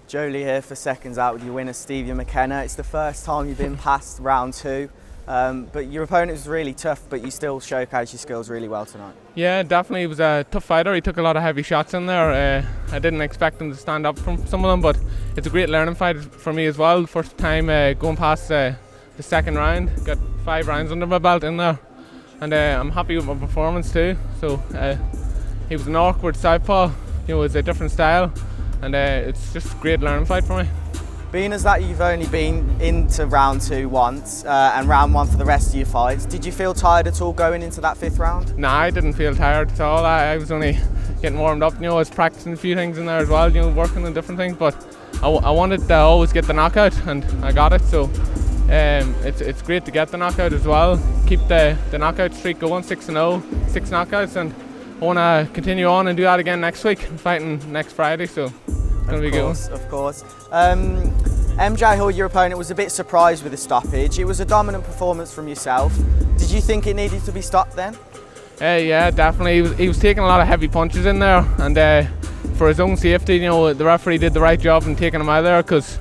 Jolie here for Seconds Out with your winner Stevie McKenna. It's the first time you've been past round 2, but your opponent was really tough, but you still showcased your skills really well tonight. Yeah, definitely. He was a tough fighter. He took a lot of heavy shots in there. I didn't expect him to stand up from some of them, but it's a great learning fight for me as well. First time going past the second round. Got 5 rounds under my belt in there, and I'm happy with my performance too. So he was an awkward southpaw. It's a different style, and it's just a great learning fight for me. Being as that you've only been into round 2 once and round 1 for the rest of your fights, did you feel tired at all going into that 5th round? Nah, I didn't feel tired at all. I was only getting warmed up. I was practicing a few things in there as well, working on different things, but I wanted to always get the knockout, and I got it. So it's great to get the knockout as well. Keep the knockout streak going, 6-0, 6 knockouts, and I want to continue on and do that again next week. I'm fighting next Friday, so it's going to be good. Of course. MJ Hill, your opponent, was a bit surprised with the stoppage. It was a dominant performance from yourself. Did you think it needed to be stopped then? Yeah, definitely. He was taking a lot of heavy punches in there, and for his own safety, the referee did the right job in taking him out of there, because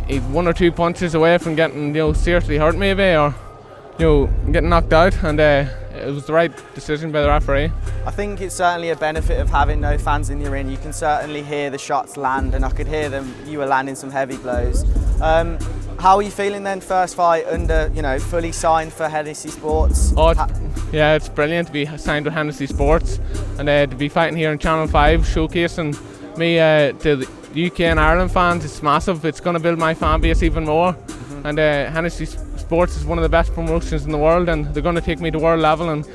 he's 1 or 2 punches away from getting seriously hurt maybe, or getting knocked out, and it was the right decision by the referee. I think it's certainly a benefit of having no fans in the ring. You can certainly hear the shots land, and I could hear them. You were landing some heavy blows. How are you feeling then? First fight under, fully signed for Hennessy Sports. Yeah, it's brilliant to be signed with Hennessy Sports, and to be fighting here on Channel 5, showcasing me to the UK and Ireland fans. It's massive. It's going to build my fan base even more. And Hennessy Sports is one of the best promotions in the world, and they're going to take me to world level and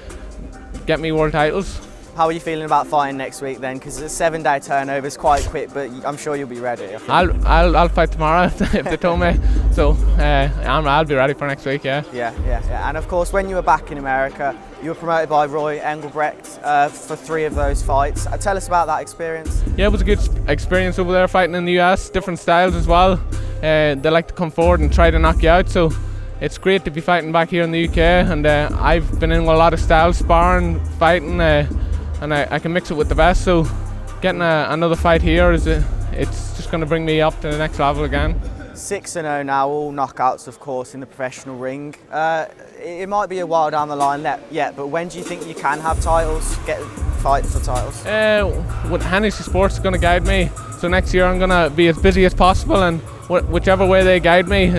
get me world titles. How are you feeling about fighting next week then? Because the 7-day turnover is quite quick, but I'm sure you'll be ready. I'll fight tomorrow if they told me. So I'll be ready for next week. Yeah. Yeah. And of course, when you were back in America, you were promoted by Roy Engelbrecht for 3 of those fights. Tell us about that experience. Yeah, it was a good experience over there fighting in the US. Different styles as well. They like to come forward and try to knock you out. So it's great to be fighting back here in the UK. And I've been in with a lot of styles, sparring, fighting. And I can mix it with the best, so getting another fight here it's just going to bring me up to the next level again. 6-0 now, all knockouts of course in the professional ring. It might be a while down the line yet, but when do you think you can have titles, get fights for titles? With Hennessy Sports is going to guide me, so next year I'm going to be as busy as possible, and whichever way they guide me,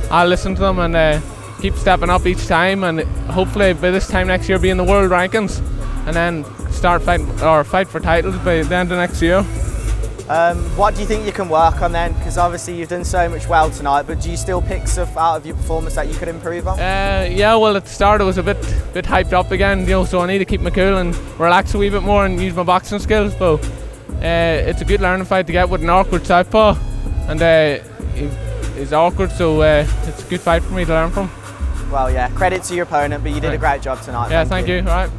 I'll listen to them and keep stepping up each time, and hopefully by this time next year be in the world rankings, and then start fight for titles by the end of next year. What do you think you can work on then? Because obviously you've done so much well tonight, but do you still pick stuff out of your performance that you could improve on? Yeah, well at the start I was a bit hyped up again, so I need to keep my cool and relax a wee bit more and use my boxing skills. But it's a good learning fight to get with an awkward southpaw, and he's awkward, so it's a good fight for me to learn from. Well, yeah, credit to your opponent, but you did a great job tonight. Yeah, thank you. All right.